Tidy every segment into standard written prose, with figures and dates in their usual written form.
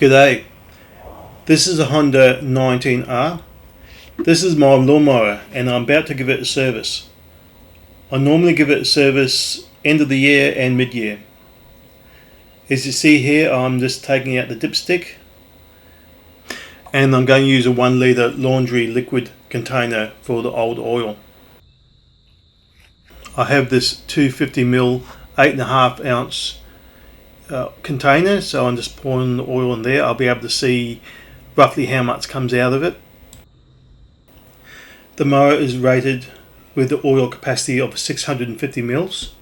G'day, this is a Honda 19R. This is my lawnmower and I'm about to give it a service. I normally give it a service end of the year and mid-year. As you see here, I'm just taking out the dipstick and I'm going to use a 1 litre laundry liquid container for the old oil. I have this 250ml 8.5 ounce container, so I'm just pouring the oil in there. I'll be able to see roughly how much comes out of it. The mower is rated with the oil capacity of 650 mils,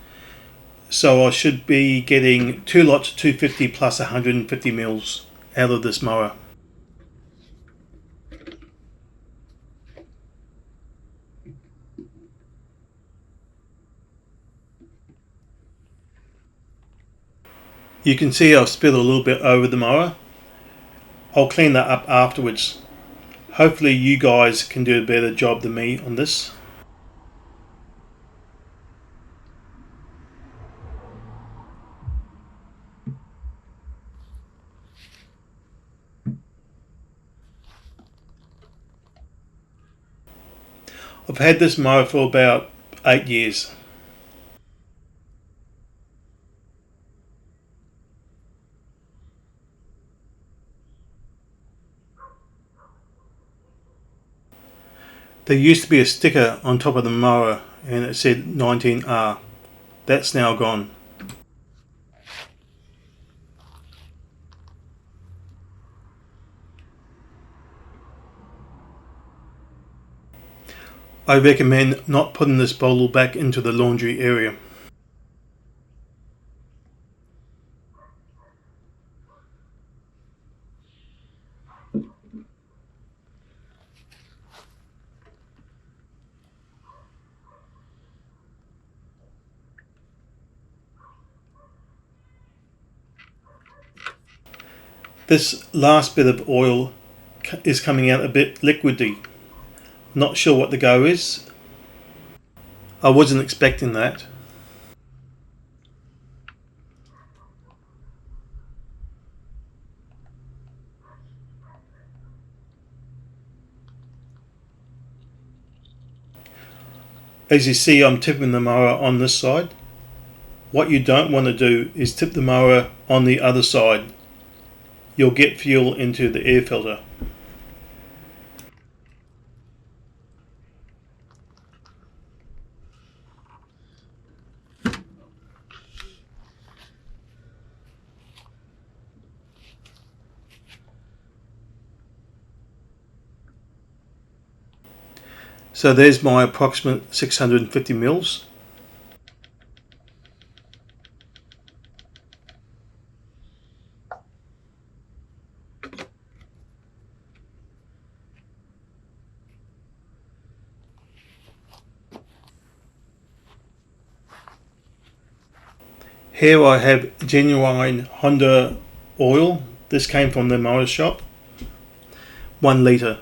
so I should be getting 2 lots of 250 plus 150 mils out of this mower. You can see I've spilled a little bit over the mower. I'll clean that up afterwards. Hopefully you guys can do a better job than me on this. I've had this mower for about 8 years. There used to be a sticker on top of the mower and it said 19R. That's now gone. I recommend not putting this bottle back into the laundry area. This last bit of oil is coming out a bit liquidy. Not sure what the go is. I wasn't expecting that. As you see, I'm tipping the mower on this side. What you don't want to do is tip the mower on the other side. You'll get fuel into the air filter. So there's my approximate 650 mils. Here I have genuine Honda oil. This came from the mower shop. 1 litre.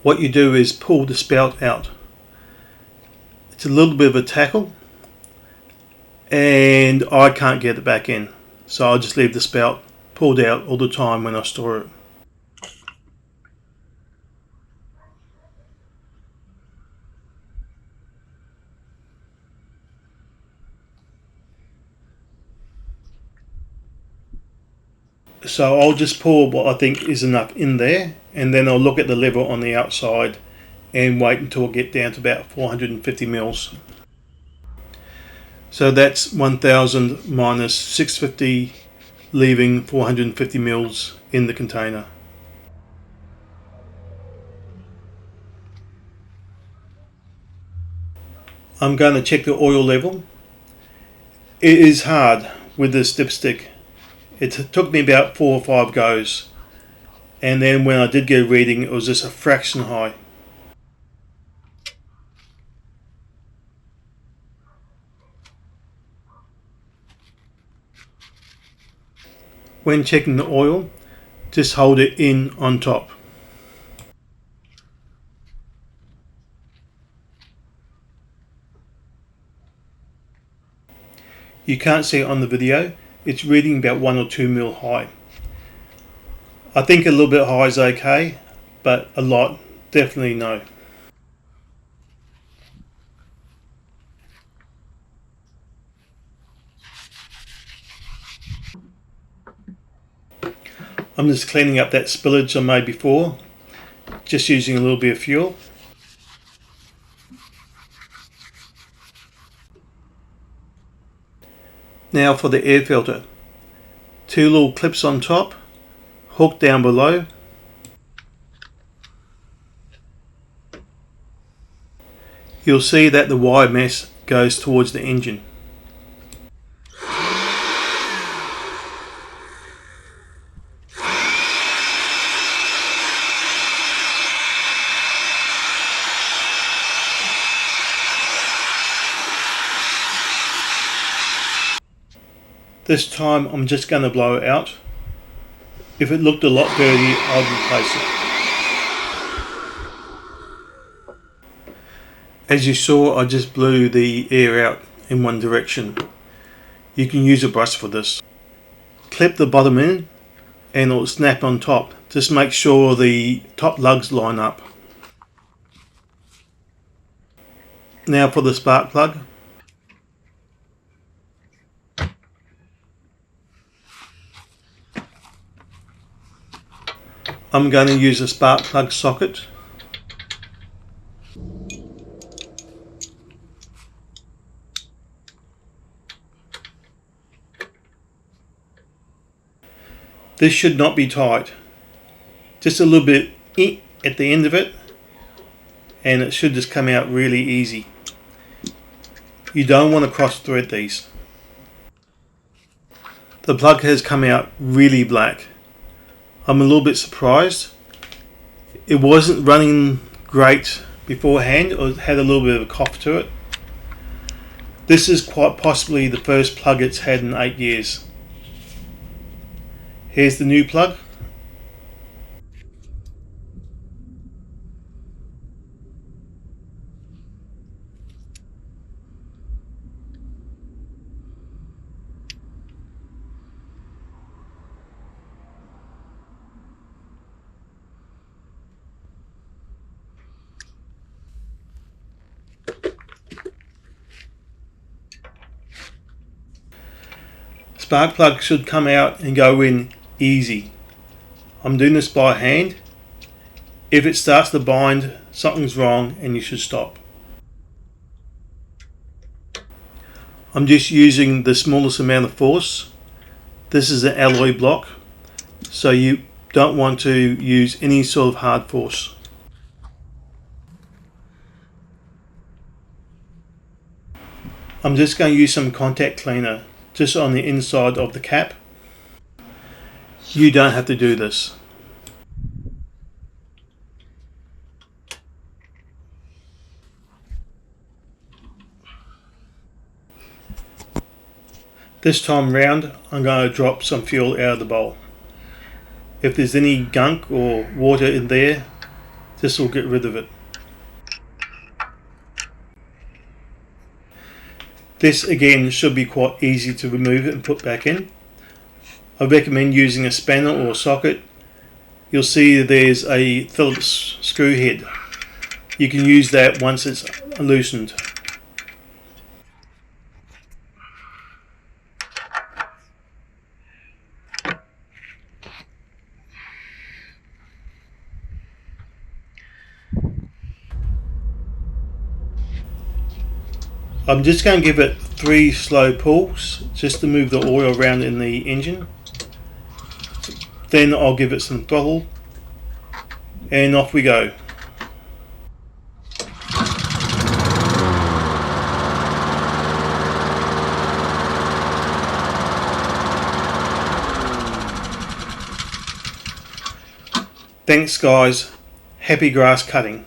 What you do is pull the spout out. It's a little bit of a tackle and I can't get it back in, so I'll just leave the spout pulled out all the time when I store it. So I'll just pour what I think is enough in there and then I'll look at the level on the outside and wait until I get down to about 450 mils. So that's 1000 minus 650, leaving 450 mils in the container. I'm going to check the oil level. It is hard with this dipstick. It took me about 4 or 5 goes, and then when I did get a reading, it was just a fraction high. When checking the oil, just hold it in on top. You can't see it on the video, it's reading about 1 or 2 mil high. I think a little bit high is okay, but a lot, definitely no. I'm just cleaning up that spillage I made before, just using a little bit of fuel. Now for the air filter. 2 little clips on top, hook down below. You'll see that the wire mesh goes towards the engine. This time I'm just going to blow it out. If it looked a lot dirty, I'd replace it. As you saw, I just blew the air out in one direction. You can use a brush for this. Clip the bottom in and it'll snap on top. Just make sure the top lugs line up. Now for the spark plug. I'm going to use a spark plug socket. This should not be tight. Just a little bit at the end of it and it should just come out really easy. You don't want to cross thread these. The plug has come out really black. I'm a little bit surprised. It wasn't running great beforehand, it had a little bit of a cough to it. This is quite possibly the first plug it's had in 8 years. Here's the new plug. Spark plug should come out and go in easy. I'm doing this by hand. If it starts to bind, something's wrong and you should stop. I'm just using the smallest amount of force. This is an alloy block, so you don't want to use any sort of hard force. I'm just going to use some contact cleaner just on the inside of the cap. You don't have to do this. This time round I'm going to drop some fuel out of the bowl. If there's any gunk or water in there, this will get rid of it. This again should be quite easy to remove it and put back in. I recommend using a spanner or a socket. You'll see there's a Phillips screw head. You can use that once it's loosened. I'm just going to give it 3 slow pulls just to move the oil around in the engine. Then I'll give it some throttle and off we go. Thanks guys, happy grass cutting.